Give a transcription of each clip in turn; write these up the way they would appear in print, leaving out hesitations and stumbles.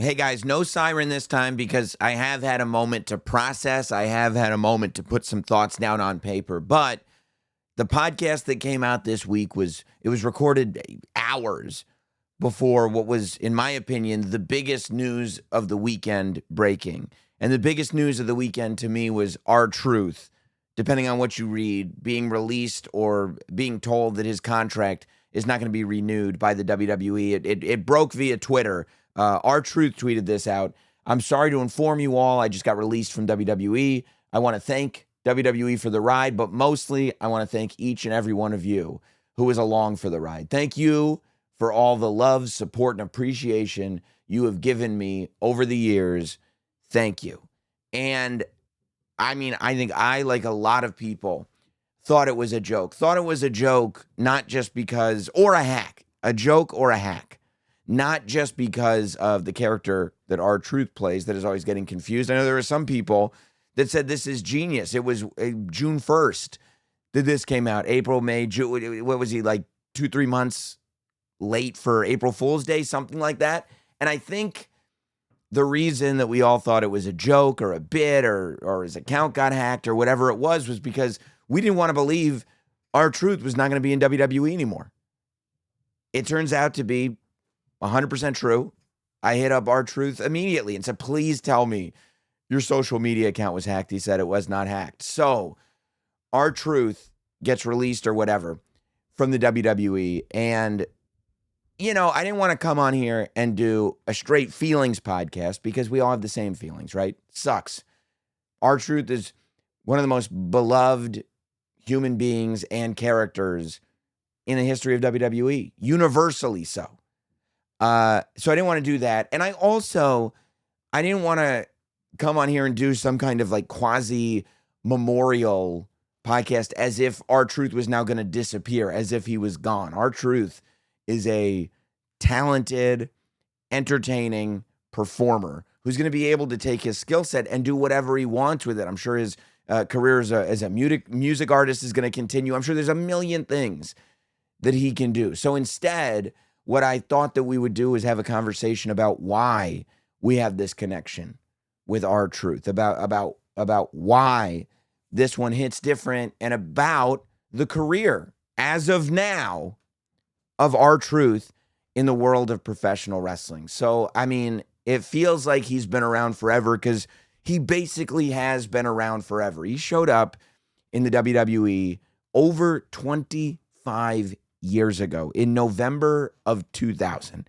Hey guys, no siren this time because I have had a moment to process. I have had a moment to put some thoughts down on paper. But the podcast that came out this week was recorded hours before what was, in my opinion, the biggest news of the weekend breaking. And the biggest news of the weekend to me was R-Truth, depending on what you read, being released or being told that his contract is not going to be renewed by the WWE. It broke via Twitter. R-Truth tweeted this out. I'm sorry to inform you all, I just got released from WWE. I want to thank WWE for the ride, but mostly I want to thank each and every one of you who was along for the ride. Thank you for all the love, support, and appreciation you have given me over the years. Thank you. And I mean, I think I, like a lot of people, thought it was a joke. Thought it was a joke, not just because, or a hack, a joke or a hack. Not just because of the character that R-Truth plays that is always getting confused. I know there are some people that said this is genius. It was June 1st that this came out. April, May, June. What was he, like 2-3 months late for April Fool's Day? Something like that. And I think the reason that we all thought it was a joke or a bit or his account got hacked or whatever it was because we didn't want to believe R-Truth was not going to be in WWE anymore. It turns out to be 100% true. I hit up R-Truth immediately and said, please tell me your social media account was hacked. He said it was not hacked. So R-Truth gets released or whatever from the WWE. And, you know, I didn't want to come on here and do a straight feelings podcast because we all have the same feelings, right? Sucks. R-Truth is one of the most beloved human beings and characters in the history of WWE, universally so. So I didn't want to do that. And I didn't want to come on here and do some kind of like quasi memorial podcast as if R-Truth was now going to disappear, as if he was gone. R-Truth is a talented, entertaining performer who's going to be able to take his skill set and do whatever he wants with it. I'm sure his career as a music artist is going to continue. I'm sure there's a million things that he can do. So instead, what I thought that we would do is have a conversation about why we have this connection with R-Truth, about why this one hits different, and about the career as of now of R-Truth in the world of professional wrestling. So, I mean, it feels like he's been around forever because he basically has been around forever. He showed up in the WWE over 25 years ago in November of 2000.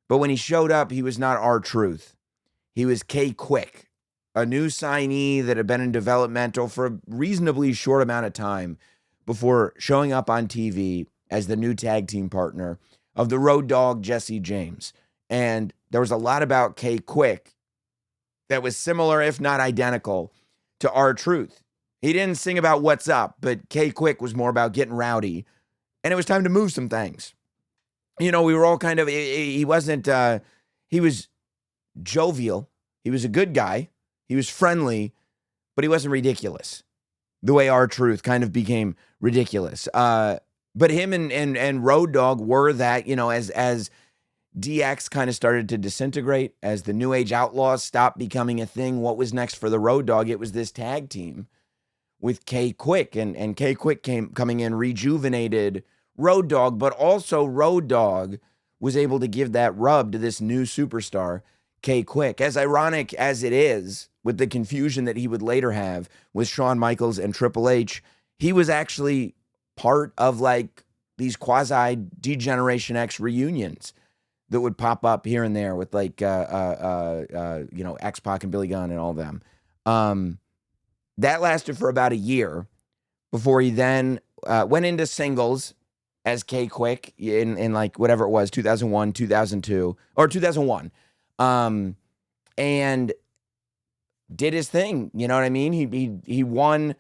But when he showed up, he was not R-Truth. He was K-Quick, a new signee that had been in developmental for a reasonably short amount of time before showing up on TV as the new tag team partner of the Road Dogg Jesse James. And there was a lot about K-Quick that was similar, if not identical, to R-Truth. He didn't sing about what's up, but K-Quick was more about getting rowdy. And it was time to move some things. You know, we were all kind of, he wasn't, he was jovial. He was a good guy. He was friendly, but he wasn't ridiculous. The way R-Truth kind of became ridiculous. But him and Road Dogg were that, you know, as DX kind of started to disintegrate, as the New Age Outlaws stopped becoming a thing, what was next for the Road Dogg? It was this tag team with K-Quick, and K-Quick coming in, rejuvenated Road Dogg, but also Road Dogg was able to give that rub to this new superstar, K-Quick. As ironic as it is, with the confusion that he would later have with Shawn Michaels and Triple H, he was actually part of like these quasi D-Generation X reunions that would pop up here and there with like, X-Pac and Billy Gunn and all of them. That lasted for about a year before he then went into singles as K-Quick in like whatever it was, 2001, 2002, or 2001, and did his thing. You know what I mean? He won,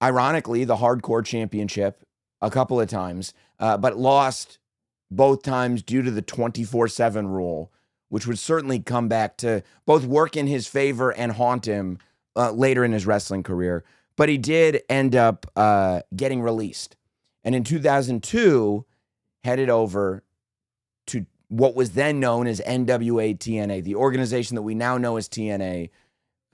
ironically, the Hardcore Championship a couple of times, but lost both times due to the 24/7 rule, which would certainly come back to both work in his favor and haunt him later in his wrestling career. But he did end up getting released. And in 2002, headed over to what was then known as NWA TNA, the organization that we now know as TNA,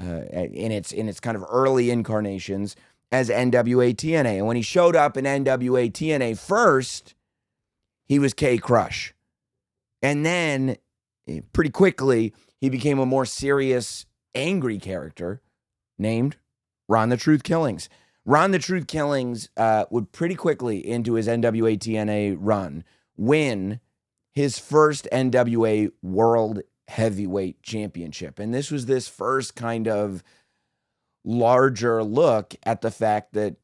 in its kind of early incarnations as NWA TNA. And when he showed up in NWA TNA first, he was K Crush. And then pretty quickly, he became a more serious, angry character named Ron the Truth Killings. Ron the Truth Killings would pretty quickly into his NWA TNA run win his first NWA World Heavyweight Championship. And this was this first kind of larger look at the fact that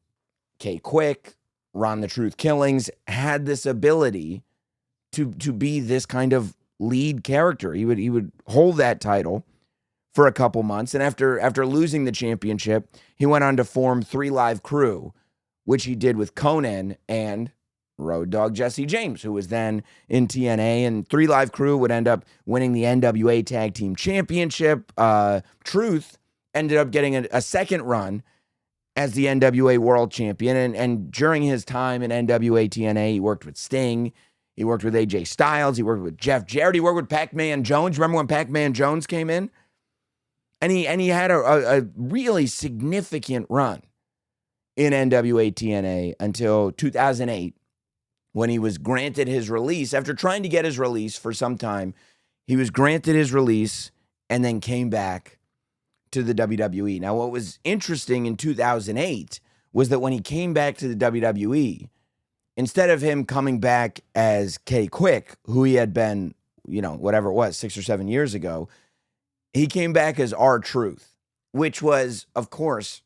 K-Quick, Ron the Truth Killings, had this ability to be this kind of lead character. He would hold that title for a couple months, and after losing the championship, he went on to form 3 Live Crew, which he did with Conan and Road Dogg Jesse James, who was then in TNA, and 3 Live Crew would end up winning the NWA Tag Team Championship. Truth ended up getting a second run as the NWA World Champion, and during his time in NWA TNA, he worked with Sting, he worked with AJ Styles, he worked with Jeff Jarrett, he worked with Pac-Man Jones. Remember when Pac-Man Jones came in? And he had a really significant run in NWA TNA until 2008, when he was granted his release. After trying to get his release for some time, he was granted his release and then came back to the WWE. Now, what was interesting in 2008 was that when he came back to the WWE, instead of him coming back as K-Quick, who he had been, whatever it was, 6 or 7 years ago, he came back as R-Truth, which was, of course,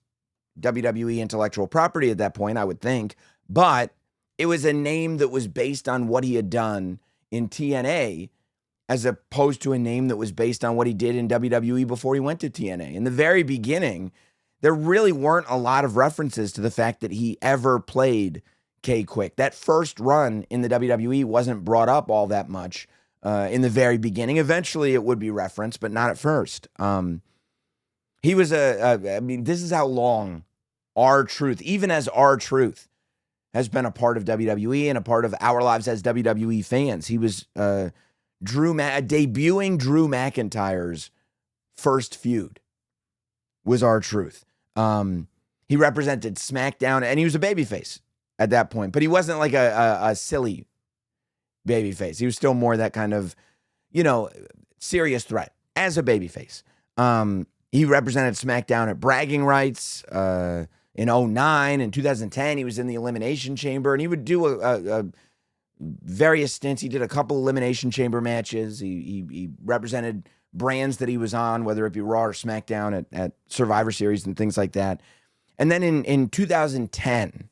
WWE intellectual property at that point, I would think, but it was a name that was based on what he had done in TNA, as opposed to a name that was based on what he did in WWE before he went to TNA. In the very beginning, there really weren't a lot of references to the fact that he ever played K-Quick. That first run in the WWE wasn't brought up all that much in the very beginning. Eventually, it would be referenced, but not at first. He was this is how long R-Truth, even as R-Truth, has been a part of WWE and a part of our lives as WWE fans. He was debuting Drew McIntyre's first feud was R-Truth. He represented SmackDown, and he was a babyface at that point, but he wasn't like a silly babyface. He was still more that kind of, serious threat as a babyface. He represented SmackDown at Bragging Rights in 2009. In 2010, he was in the Elimination Chamber, and he would do a various stints. He did a couple Elimination Chamber matches. He represented brands that he was on, whether it be Raw or SmackDown at Survivor Series and things like that. And then in 2010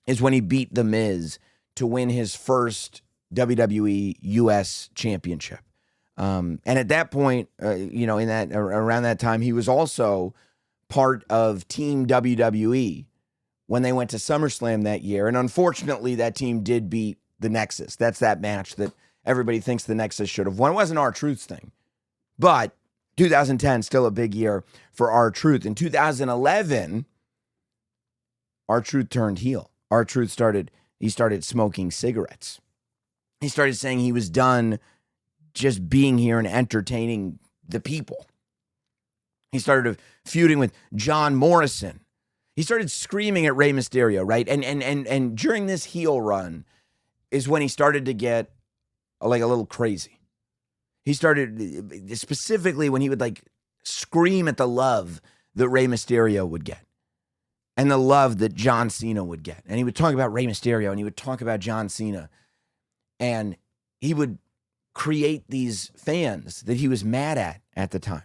is when he beat The Miz to win his first WWE US Championship. And at that point, around that time, he was also part of Team WWE when they went to SummerSlam that year. And unfortunately, that team did beat the Nexus. That's that match that everybody thinks the Nexus should have won. It wasn't R-Truth's thing. But 2010, still a big year for R-Truth. In 2011, R-Truth turned heel. R-Truth started smoking cigarettes. He started saying he was done just being here and entertaining the people. He started feuding with John Morrison. He started screaming at Rey Mysterio, right? And during this heel run is when he started to get like a little crazy. He started, specifically when he would scream at the love that Rey Mysterio would get and the love that John Cena would get. And he would talk about Rey Mysterio and he would talk about John Cena. And he would create these fans that he was mad at the time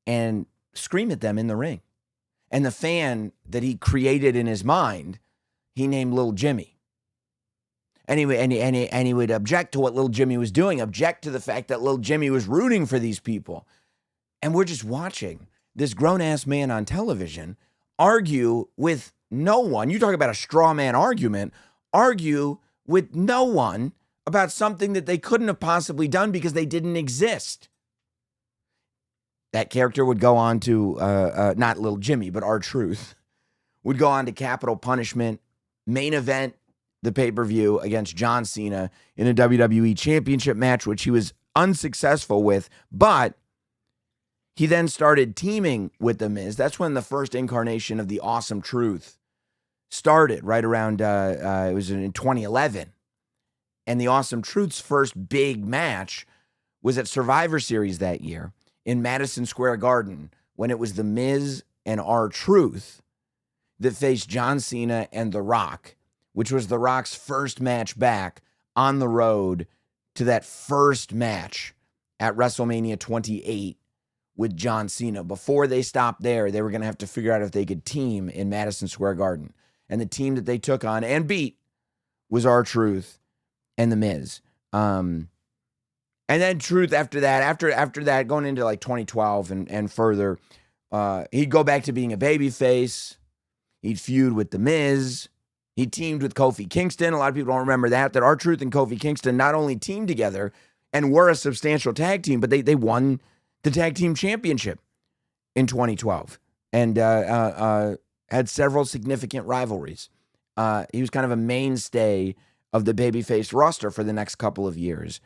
and scream at them in the ring. And the fan that he created in his mind, he named Little Jimmy. And he would object to what Little Jimmy was doing, object to the fact that Little Jimmy was rooting for these people. And we're just watching this grown-ass man on television argue with no one. You talk about a straw man argument, argue with no one about something that they couldn't have possibly done because they didn't exist. That character would go on to, not Little Jimmy, but R-Truth, would go on to Capital Punishment, Main Event, the pay-per-view against John Cena in a WWE Championship match, which he was unsuccessful with, but he then started teaming with The Miz. That's when the first incarnation of the Awesome Truth started, right around, it was in 2011. And the Awesome Truth's first big match was at Survivor Series that year in Madison Square Garden, when it was The Miz and R-Truth that faced John Cena and The Rock, which was The Rock's first match back on the road to that first match at WrestleMania 28 with John Cena. Before they stopped there, they were going to have to figure out if they could team in Madison Square Garden. And the team that they took on and beat was R-Truth and The Miz. And then Truth after that, after that, going into like 2012 and further, he'd go back to being a babyface. He'd feud with The Miz. He teamed with Kofi Kingston. A lot of people don't remember that R-Truth and Kofi Kingston not only teamed together and were a substantial tag team, but they won the tag team championship in 2012 and had several significant rivalries. He was kind of a mainstay of the babyface roster for the next couple of years.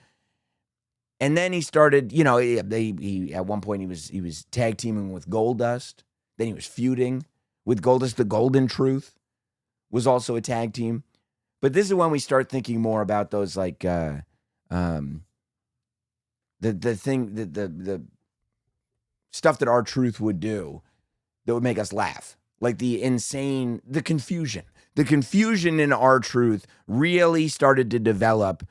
And then he started, he at one point he was tag teaming with Goldust. Then he was feuding with Goldust. The Golden Truth was also a tag team. But this is when we start thinking more about those like the stuff that R-Truth would do that would make us laugh. Like the confusion. The confusion in R-Truth really started to develop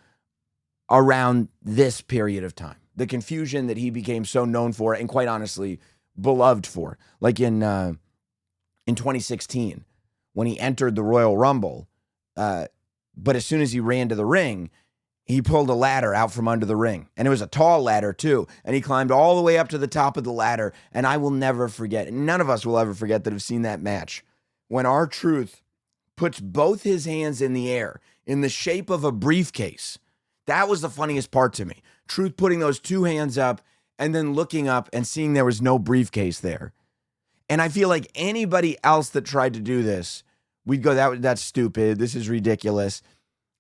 around this period of time. The confusion that he became so known for and quite honestly beloved for. Like in 2016 when he entered the Royal Rumble, but as soon as he ran to the ring, he pulled a ladder out from under the ring. And it was a tall ladder too. And he climbed all the way up to the top of the ladder. And I will never forget, none of us will ever forget that have seen that match, when R-Truth puts both his hands in the air in the shape of a briefcase. That was the funniest part to me. Truth putting those two hands up and then looking up and seeing there was no briefcase there. And I feel like anybody else that tried to do this, we'd go, that's stupid. This is ridiculous.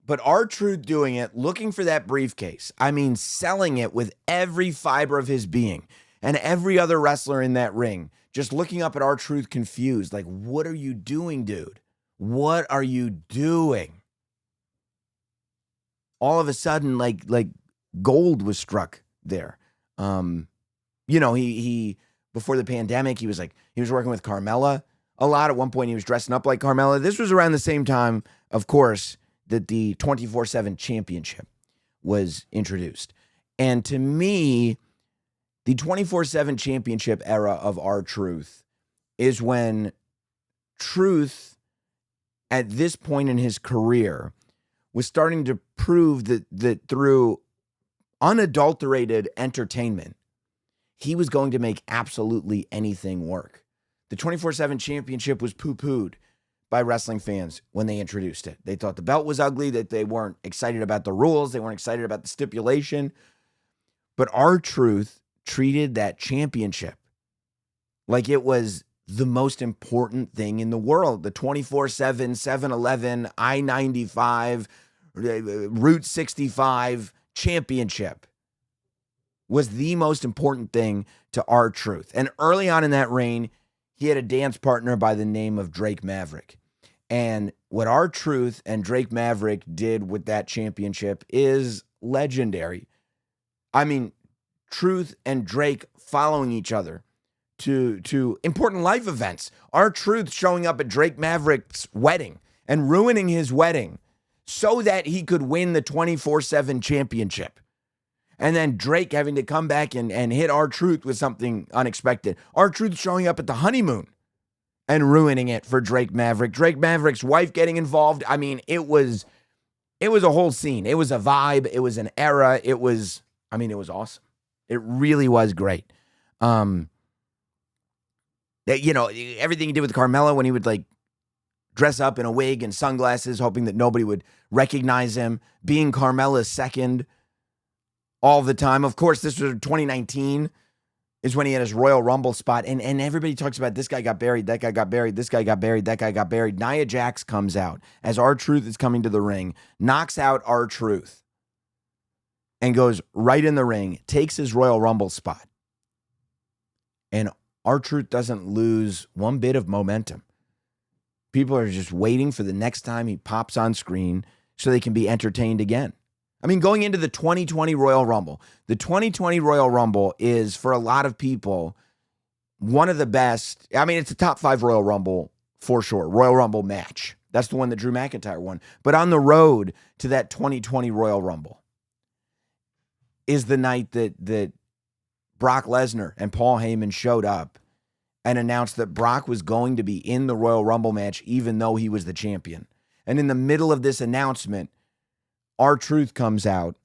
But R-Truth doing it, looking for that briefcase, I mean, selling it with every fiber of his being, and every other wrestler in that ring just looking up at R-Truth confused, like, what are you doing, dude? What are you doing? All of a sudden, like gold was struck there. He before the pandemic, he was working with Carmella a lot. At one point, he was dressing up like Carmella. This was around the same time, of course, that the 24/7 championship was introduced. And to me, the 24/7 championship era of R-Truth is when Truth, at this point in his career, was starting to prove that through unadulterated entertainment, he was going to make absolutely anything work. The 24/7 championship was poo-pooed by wrestling fans when they introduced it. They thought the belt was ugly, that they weren't excited about the rules, they weren't excited about the stipulation. But R-Truth treated that championship like it was the most important thing in the world. The 24/7, 7-Eleven, I-95, Route 65 championship was the most important thing to R-Truth. And early on in that reign, he had a dance partner by the name of Drake Maverick. And what R-Truth and Drake Maverick did with that championship is legendary. I mean, Truth and Drake following each other to important life events. R-Truth showing up at Drake Maverick's wedding and ruining his wedding so that he could win the 24/7 championship. And then Drake having to come back and hit R-Truth with something unexpected. R-Truth showing up at the honeymoon and ruining it for Drake Maverick. Drake Maverick's wife getting involved. I mean, it was a whole scene. It was a vibe. It was an era. It was awesome. It really was great. Everything he did with Carmella when he would like dress up in a wig and sunglasses, hoping that nobody would recognize him, being Carmella's second all the time. Of course, this was 2019. is when he had his Royal Rumble spot. And everybody talks about this guy got buried, that guy got buried, this guy got buried, that guy got buried. Nia Jax comes out as R-Truth is coming to the ring, knocks out R-Truth, and goes right in the ring, takes his Royal Rumble spot. And R-Truth doesn't lose one bit of momentum. People are just waiting for the next time he pops on screen so they can be entertained again. I mean, going into the 2020 Royal Rumble, the 2020 Royal Rumble is, for a lot of people, one of the best. I mean, it's a top 5 Royal Rumble for sure. Royal Rumble match. That's the one that Drew McIntyre won. But on the road to that 2020 Royal Rumble is the night that Brock Lesnar and Paul Heyman showed up and announced that Brock was going to be in the Royal Rumble match even though he was the champion. And in the middle of this announcement, R-Truth comes out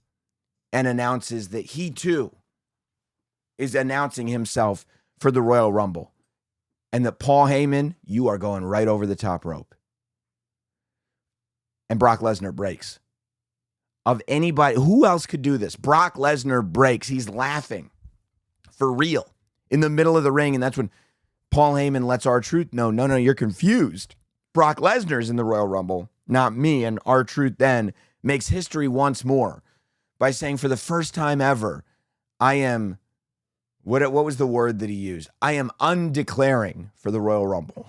and announces that he too is announcing himself for the Royal Rumble. And that Paul Heyman, you are going right over the top rope. And Brock Lesnar breaks. Of anybody, who else could do this? Brock Lesnar breaks. He's laughing for real in the middle of the ring. And that's when Paul Heyman lets R-Truth know, no, you're confused. Brock Lesnar's in the Royal Rumble, not me. And R-Truth then makes history once more by saying, for the first time ever, I am, what was the word that he used? I am undeclaring for the Royal Rumble.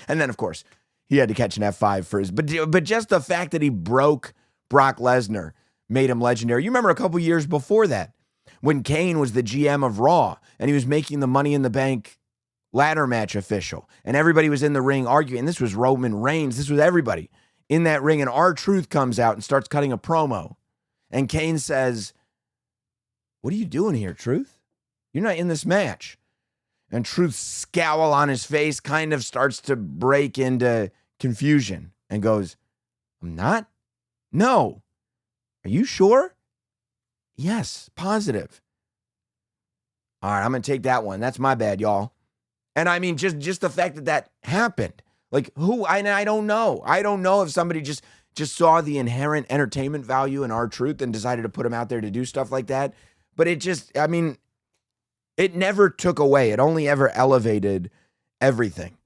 And then, of course, he had to catch an F5 for his, but just the fact that he broke Brock Lesnar made him legendary. You remember a couple years before that, when Kane was the GM of Raw, and he was making the Money in the Bank ladder match official, and everybody was in the ring arguing, and this was Roman Reigns, this was everybody in that ring, and R-Truth comes out and starts cutting a promo. And Kane says, what are you doing here, Truth? You're not in this match. And Truth's scowl on his face kind of starts to break into confusion and goes, I'm not? No. Are you sure? Yes, positive. All right, I'm going to take that one. That's my bad, y'all. And I mean, just the fact that happened. Like, who? I don't know. I don't know if somebody just saw the inherent entertainment value in R-Truth and decided to put him out there to do stuff like that. But it just, I mean, it never took away. It only ever elevated everything.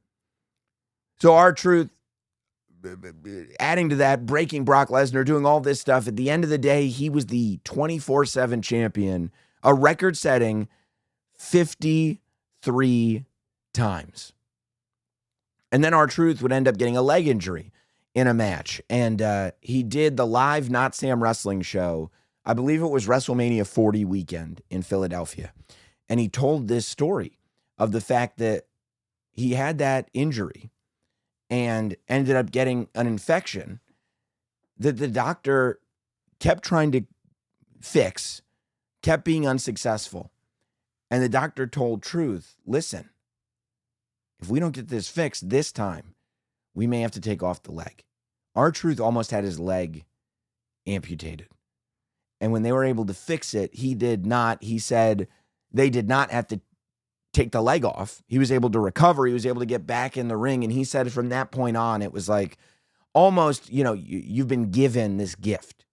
So R-Truth, adding to that, breaking Brock Lesnar, doing all this stuff. At the end of the day, he was the 24/7 champion, a record-setting 53 times. And then R-Truth would end up getting a leg injury in a match. And he did the live Notsam wrestling show. I believe it was WrestleMania 40 weekend in Philadelphia. And he told this story of the fact that he had that injury and ended up getting an infection that the doctor kept trying to fix, kept being unsuccessful. And the doctor told Truth, listen, if we don't get this fixed this time, we may have to take off the leg. R-Truth almost had his leg amputated. And when they were able to fix it, he did not. He said they did not have to take the leg off. He was able to recover. He was able to get back in the ring. And he said from that point on, it was like almost, you've been given this gift.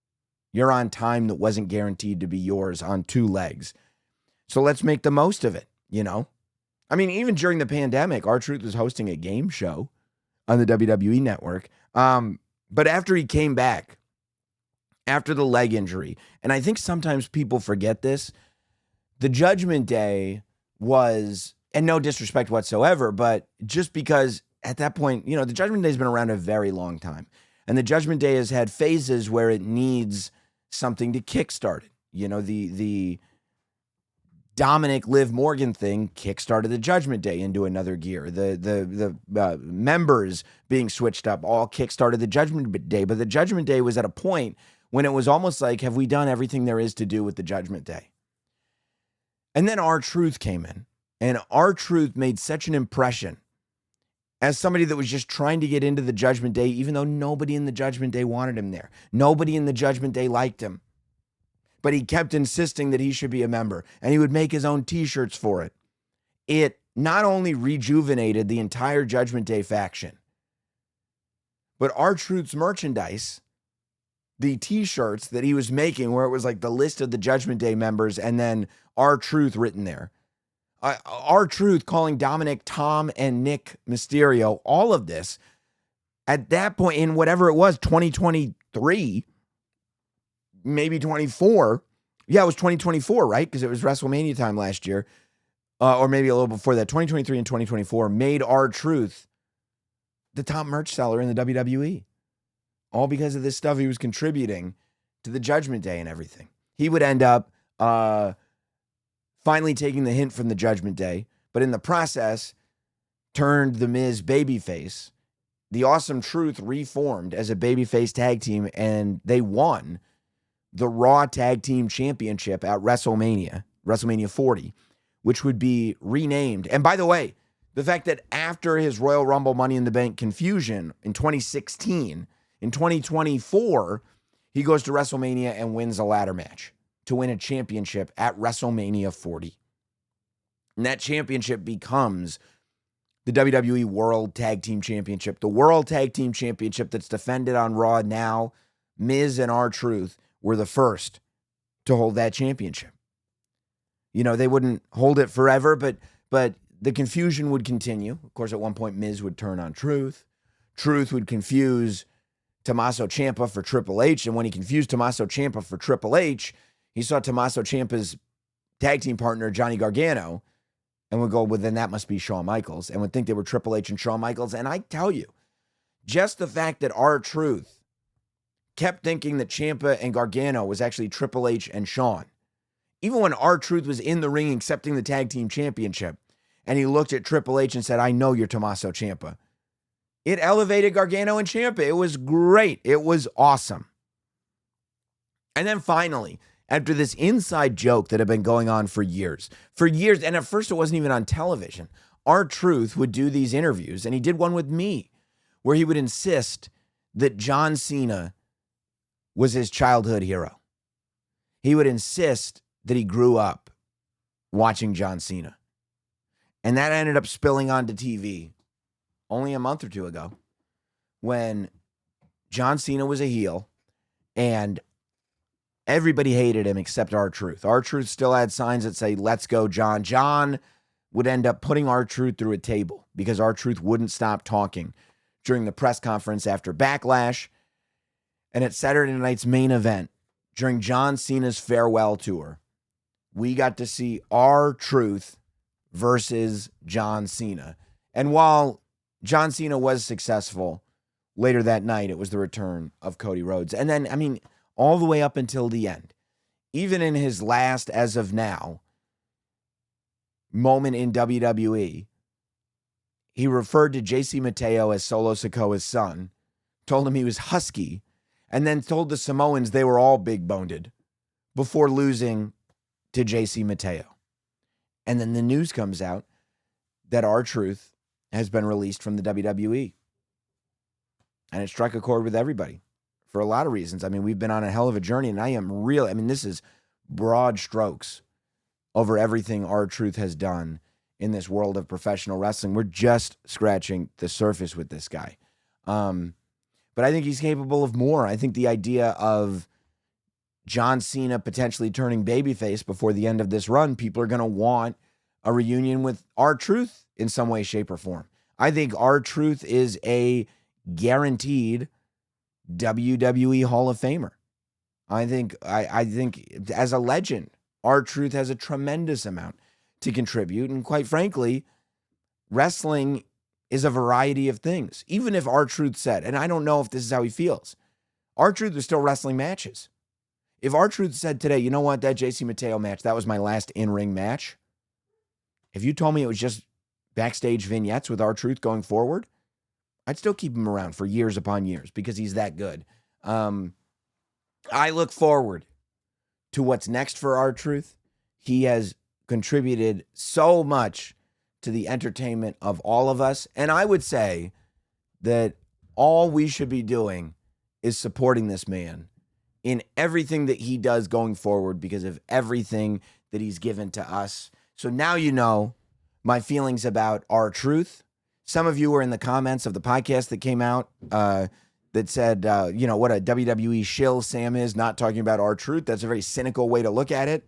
You're on time that wasn't guaranteed to be yours on 2 legs. So let's make the most of it, I mean, even during the pandemic, R-Truth was hosting a game show on the WWE network. But after he came back, after the leg injury, and I think sometimes people forget this, the Judgment Day was, and no disrespect whatsoever, but just because at that point, the Judgment Day has been around a very long time. And the Judgment Day has had phases where it needs something to kickstart it. The Dominic Liv Morgan thing kickstarted the Judgment Day into another gear. The members being switched up all kickstarted the Judgment Day. But the Judgment Day was at a point when it was almost like, have we done everything there is to do with the Judgment Day? And then R-Truth came in. And R-Truth made such an impression as somebody that was just trying to get into the Judgment Day, even though nobody in the Judgment Day wanted him there. Nobody in the Judgment Day liked him. But he kept insisting that he should be a member, and he would make his own t-shirts for it. It not only rejuvenated the entire Judgment Day faction, but R-Truth's merchandise, the t-shirts that he was making, where it was like the list of the Judgment Day members and then R-Truth written there, R-Truth calling Dominic Tom and Nick Mysterio, all of this, at that point in whatever it was, 2023, maybe 24. Yeah, it was 2024, right? Because it was WrestleMania time last year, or maybe a little before that. 2023 and 2024 made R-Truth the top merch seller in the WWE, all because of this stuff he was contributing to the Judgment Day and everything. He would end up finally taking the hint from the Judgment Day, but in the process, turned the Miz babyface. The Awesome Truth reformed as a babyface tag team, and they won the Raw Tag Team Championship at WrestleMania 40, which would be renamed. And by the way, the fact that after his Royal Rumble Money in the Bank confusion in 2016, in 2024, he goes to WrestleMania and wins a ladder match to win a championship at WrestleMania 40. And that championship becomes the WWE World Tag Team Championship, the World Tag Team Championship that's defended on Raw now. Miz and R-Truth were the first to hold that championship. You know, they wouldn't hold it forever, but the confusion would continue. Of course, at one point, Miz would turn on Truth. Truth would confuse Tommaso Ciampa for Triple H, and when he confused Tommaso Ciampa for Triple H, he saw Tommaso Ciampa's tag team partner, Johnny Gargano, and would go, well, then that must be Shawn Michaels, and would think they were Triple H and Shawn Michaels. And I tell you, just the fact that R-Truth kept thinking that Ciampa and Gargano was actually Triple H and Shawn, even when R-Truth was in the ring accepting the tag team championship, and he looked at Triple H and said, I know you're Tommaso Ciampa, it elevated Gargano and Ciampa. It was great. It was awesome. And then finally, after this inside joke that had been going on for years, and at first it wasn't even on television, R-Truth would do these interviews, and he did one with me, where he would insist that John Cena was his childhood hero. He would insist that he grew up watching John Cena. And that ended up spilling onto TV only a month or two ago, when John Cena was a heel, and everybody hated him except R-Truth. R-Truth still had signs that say, let's go, John. John would end up putting R-Truth through a table because R-Truth wouldn't stop talking during the press conference after Backlash. And at Saturday night's main event, during John Cena's farewell tour, we got to see R-Truth versus John Cena. And while John Cena was successful, later that night, it was the return of Cody Rhodes. And then, I mean, all the way up until the end, even in his last, as of now, moment in WWE, he referred to JC Mateo as Solo Sikoa's son, told him he was husky, and then told the Samoans they were all big-boned before losing to JC Mateo. And then the news comes out that R-Truth has been released from the WWE. And it struck a chord with everybody for a lot of reasons. I mean, we've been on a hell of a journey, and this is broad strokes over everything R-Truth has done in this world of professional wrestling. We're just scratching the surface with this guy. But I think he's capable of more. I think the idea of John Cena potentially turning babyface before the end of this run, people are going to want a reunion with R-Truth in some way, shape, or form. I think R-Truth is a guaranteed WWE Hall of Famer. I think as a legend, R-Truth has a tremendous amount to contribute. And quite frankly, wrestling is a variety of things. Even if R-Truth said, and I don't know if this is how he feels, R-Truth is still wrestling matches. If R-Truth said today, you know what, that JC Mateo match, that was my last in-ring match. If you told me it was just backstage vignettes with R-Truth going forward, I'd still keep him around for years upon years because he's that good. I look forward to what's next for R-Truth. He has contributed so much to the entertainment of all of us. And I would say that all we should be doing is supporting this man in everything that he does going forward because of everything that he's given to us. So now you know my feelings about R-Truth. Some of you were in the comments of the podcast that came out that said, what a WWE shill Sam is, not talking about R-Truth. That's a very cynical way to look at it,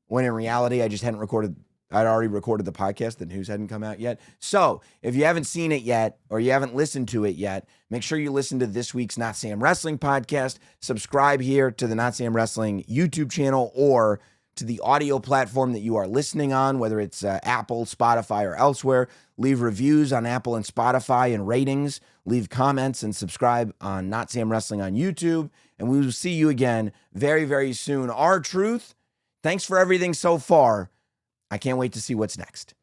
when in reality, I just hadn't recorded I'd already recorded the podcast. The news hadn't come out yet. So if you haven't seen it yet or you haven't listened to it yet, make sure you listen to this week's Not Sam Wrestling podcast. Subscribe here to the Not Sam Wrestling YouTube channel or to the audio platform that you are listening on, whether it's Apple, Spotify, or elsewhere. Leave reviews on Apple and Spotify and ratings. Leave comments and subscribe on Not Sam Wrestling on YouTube. And we will see you again very, very soon. R-Truth, thanks for everything so far. I can't wait to see what's next.